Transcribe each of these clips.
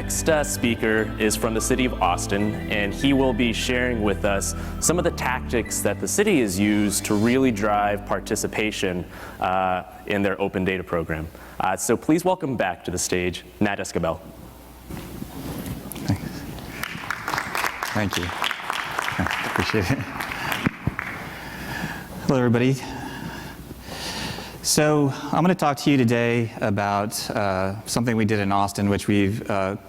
next speaker is from the city of Austin, and he will be sharing with us some of the tactics that the city has used to really drive participation in their open data program. So please welcome back to the stage, Nat Escabel. Thank you. Appreciate it. Hello, everybody. So I'm going to talk to you today about something we did in Austin, which we've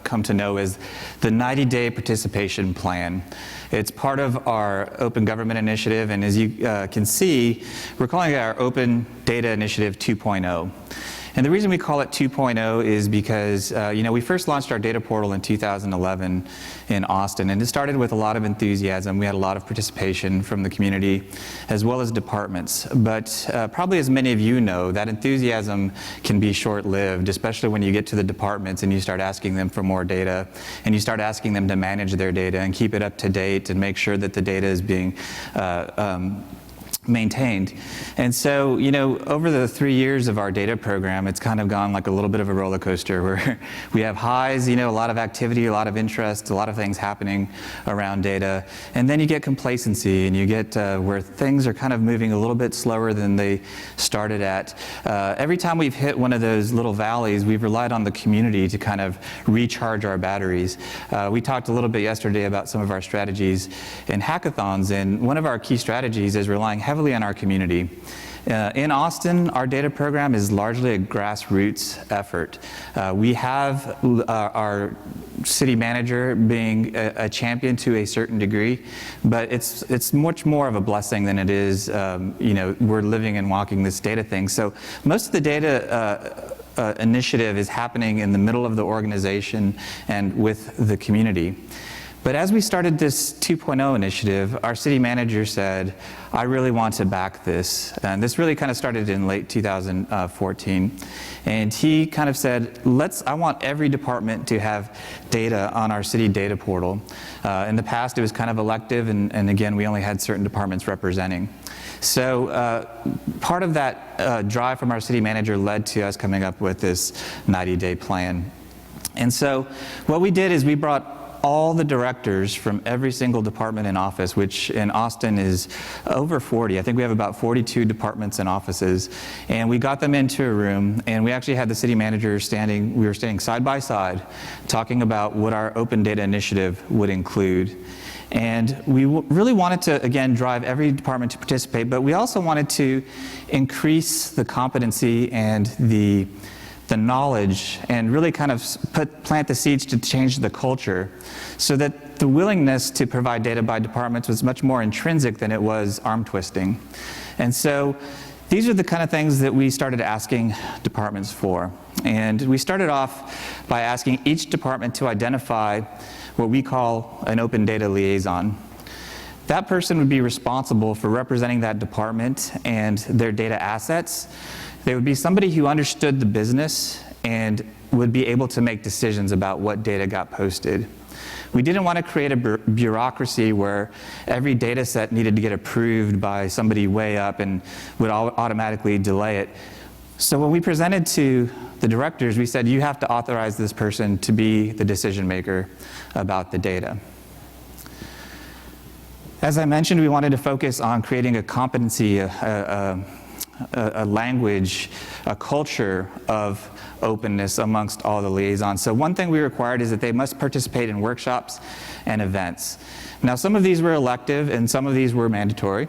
come to know as the 90-day participation plan. It's part of our Open Government Initiative, and as you can see, we're calling it our Open Data Initiative 2.0. And the reason we call it 2.0 is because we first launched our data portal in 2011 in Austin, and it started with a lot of enthusiasm. We had a lot of participation from the community as well as departments. But probably as many of you know, that enthusiasm can be short-lived, especially when you get to the departments and you start asking them for more data, and you start asking them to manage their data and keep it up to date and make sure that the data is being maintained. And so, over the 3 years of our data program, it's kind of gone like a little bit of a roller coaster where we have highs, a lot of activity, a lot of interest, a lot of things happening around data. And then you get complacency, and you get where things are kind of moving a little bit slower than they started at. Every time we've hit one of those little valleys, we've relied on the community to kind of recharge our batteries. We talked a little bit yesterday about some of our strategies in hackathons, and one of our key strategies is relying heavily on our community. In Austin, our data program is largely a grassroots effort. We have our city manager being a champion to a certain degree, but it's much more of a blessing than it is, we're living and walking this data thing. So most of the data initiative is happening in the middle of the organization and with the community. But as we started this 2.0 initiative, our city manager said, I really want to back this. And this really kind of started in late 2014. And he kind of said, I want every department to have data on our city data portal. In the past, it was kind of elective, and again, we only had certain departments representing. So part of that drive from our city manager led to us coming up with this 90-day plan. And so what we did is we brought all the directors from every single department and office, which in Austin is over 40. I think we have about 42 departments and offices. And we got them into a room, and we actually had the city manager we were standing side by side, talking about what our open data initiative would include. And we really wanted to, again, drive every department to participate, but we also wanted to increase the competency and the knowledge and really kind of plant the seeds to change the culture so that the willingness to provide data by departments was much more intrinsic than it was arm twisting. And so these are the kind of things that we started asking departments for. And we started off by asking each department to identify what we call an open data liaison. That person would be responsible for representing that department and their data assets. They would be somebody who understood the business and would be able to make decisions about what data got posted. We didn't want to create a bureaucracy where every data set needed to get approved by somebody way up and would automatically delay it. So when we presented to the directors, we said, you have to authorize this person to be the decision maker about the data. As I mentioned, we wanted to focus on creating a competency, a language, a culture of openness amongst all the liaisons. So one thing we required is that they must participate in workshops and events. Now, some of these were elective and some of these were mandatory.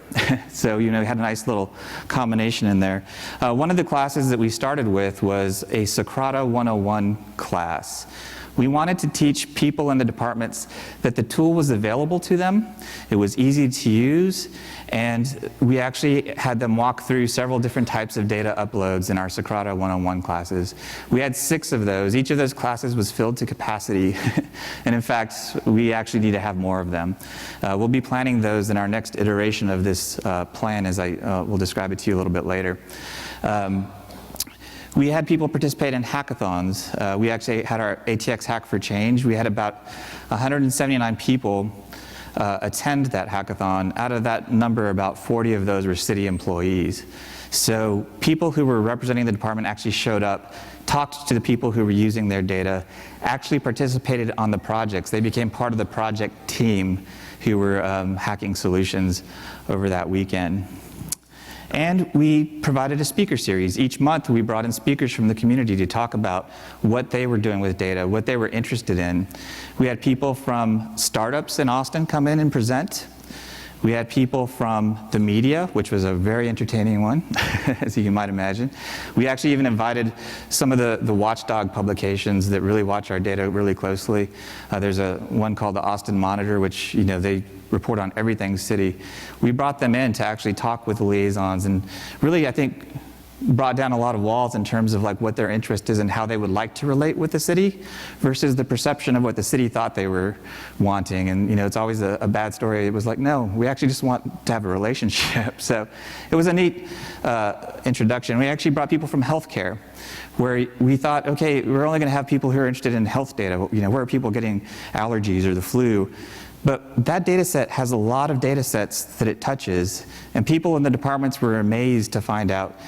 So, we had a nice little combination in there. One of the classes that we started with was a Socrata 101 class. We wanted to teach people in the departments that the tool was available to them, it was easy to use, and we actually had them walk through several different types of data uploads in our Socrata 101 classes. We had 6 of those. Each of those classes was filled to capacity, and in fact, we actually need to have more of them. We'll be planning those in our next iteration of this plan, as I will describe it to you a little bit later. We had people participate in hackathons. We actually had our ATX Hack for Change. We had about 179 people attend that hackathon. Out of that number, about 40 of those were city employees. So people who were representing the department actually showed up, talked to the people who were using their data, actually participated on the projects. They became part of the project team who were hacking solutions over that weekend. And we provided a speaker series. Each month we brought in speakers from the community to talk about what they were doing with data, what they were interested in. We had people from startups in Austin come in and present. We had people from the media, which was a very entertaining one, as you might imagine. We actually even invited some of the watchdog publications that really watch our data really closely. There's one called the Austin Monitor, which they report on everything city. We brought them in to actually talk with the liaisons, and really, I think, brought down a lot of walls in terms of like what their interest is and how they would like to relate with the city versus the perception of what the city thought they were wanting. And it's always a bad story. It was like, no, we actually just want to have a relationship. So it was a neat introduction. We actually brought people from healthcare, where we thought, okay, we're only going to have people who are interested in health data. Where are people getting allergies or the flu? But that data set has a lot of data sets that it touches, and people in the departments were amazed to find out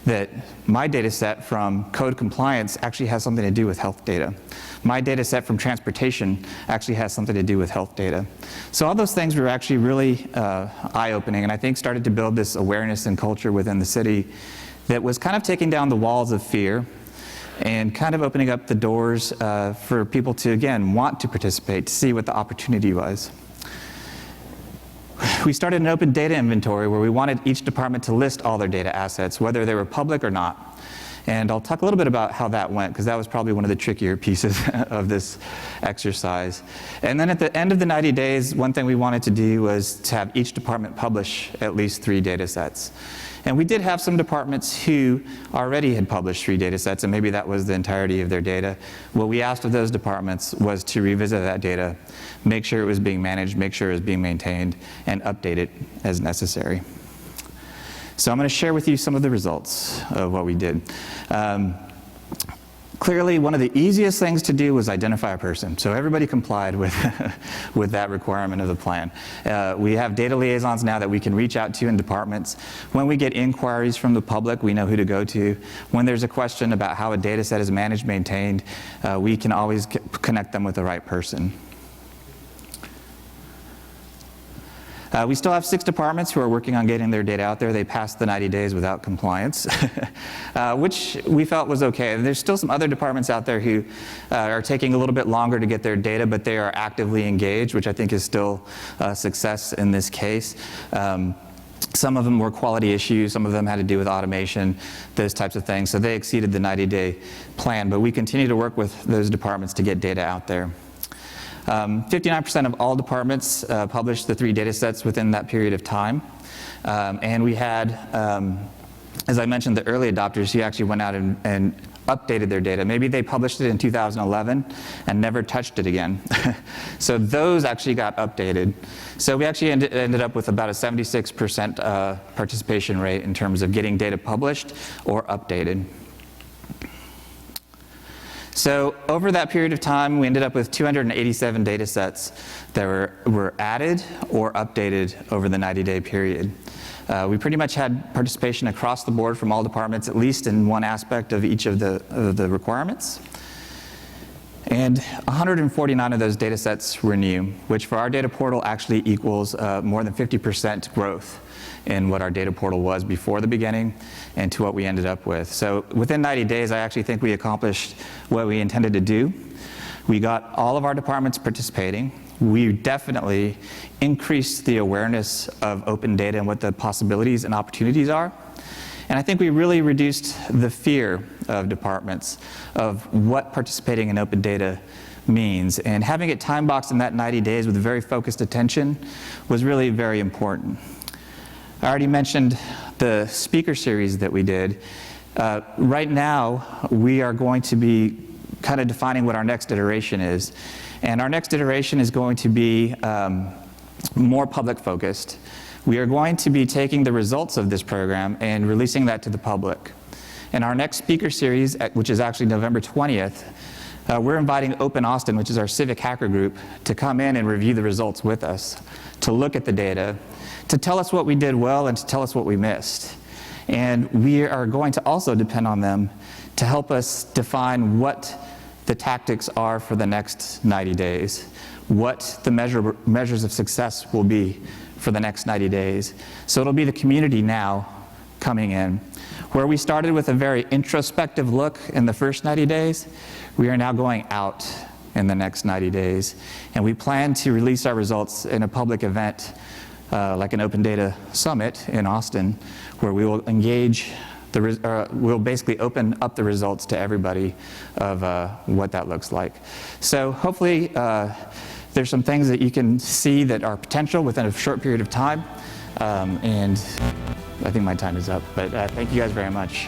that my data set from code compliance actually has something to do with health data. My data set from transportation actually has something to do with health data. So all those things were actually really eye-opening, and I think started to build this awareness and culture within the city that was kind of taking down the walls of fear and kind of opening up the doors for people to, again, want to participate, to see what the opportunity was. We started an open data inventory where we wanted each department to list all their data assets, whether they were public or not. And I'll talk a little bit about how that went, because that was probably one of the trickier pieces of this exercise. And then at the end of the 90 days, one thing we wanted to do was to have each department publish at least 3 data sets. And we did have some departments who already had published 3 data sets, and maybe that was the entirety of their data. What we asked of those departments was to revisit that data, make sure it was being managed, make sure it was being maintained, and update it as necessary. So I'm going to share with you some of the results of what we did. Clearly, one of the easiest things to do was identify a person. So everybody complied with, with that requirement of the plan. We have data liaisons now that we can reach out to in departments. When we get inquiries from the public, we know who to go to. When there's a question about how a data set is managed, maintained, we can always connect them with the right person. We still have 6 departments who are working on getting their data out there. They passed the 90 days without compliance, which we felt was okay. There's still some other departments out there who are taking a little bit longer to get their data, but they are actively engaged, which I think is still a success in this case. Some of them were quality issues, some of them had to do with automation, those types of things. So they exceeded the 90-day plan, but we continue to work with those departments to get data out there. 59% of all departments published the 3 data sets within that period of time. And we had, as I mentioned, the early adopters who actually went out and updated their data. Maybe they published it in 2011 and never touched it again. So those actually got updated. So we actually ended up with about a 76% participation rate in terms of getting data published or updated. So over that period of time, we ended up with 287 data sets that were added or updated over the 90-day period. We pretty much had participation across the board from all departments, at least in one aspect of each of the requirements. And 149 of those data sets were new, which for our data portal actually equals more than 50% growth in what our data portal was before the beginning and to what we ended up with. So within 90 days, I actually think we accomplished what we intended to do. We got all of our departments participating. We definitely increased the awareness of open data and what the possibilities and opportunities are. And I think we really reduced the fear of departments of what participating in open data means. And having it time boxed in that 90 days with very focused attention was really very important. I already mentioned the speaker series that we did. Right now, we are going to be kind of defining what our next iteration is. And our next iteration is going to be more public focused. We are going to be taking the results of this program and releasing that to the public. And our next speaker series, which is actually November 20th, we're inviting Open Austin, which is our civic hacker group, to come in and review the results with us, to look at the data, to tell us what we did well and to tell us what we missed. And we are going to also depend on them to help us define what the tactics are for the next 90 days, what the measures of success will be for the next 90 days. So it'll be the community now coming in. Where we started with a very introspective look in the first 90 days, we are now going out in the next 90 days. And we plan to release our results in a public event like an Open Data Summit in Austin, where we will engage, we'll basically open up the results to everybody of what that looks like. So hopefully there's some things that you can see that are potential within a short period of time. And I think my time is up, but thank you guys very much.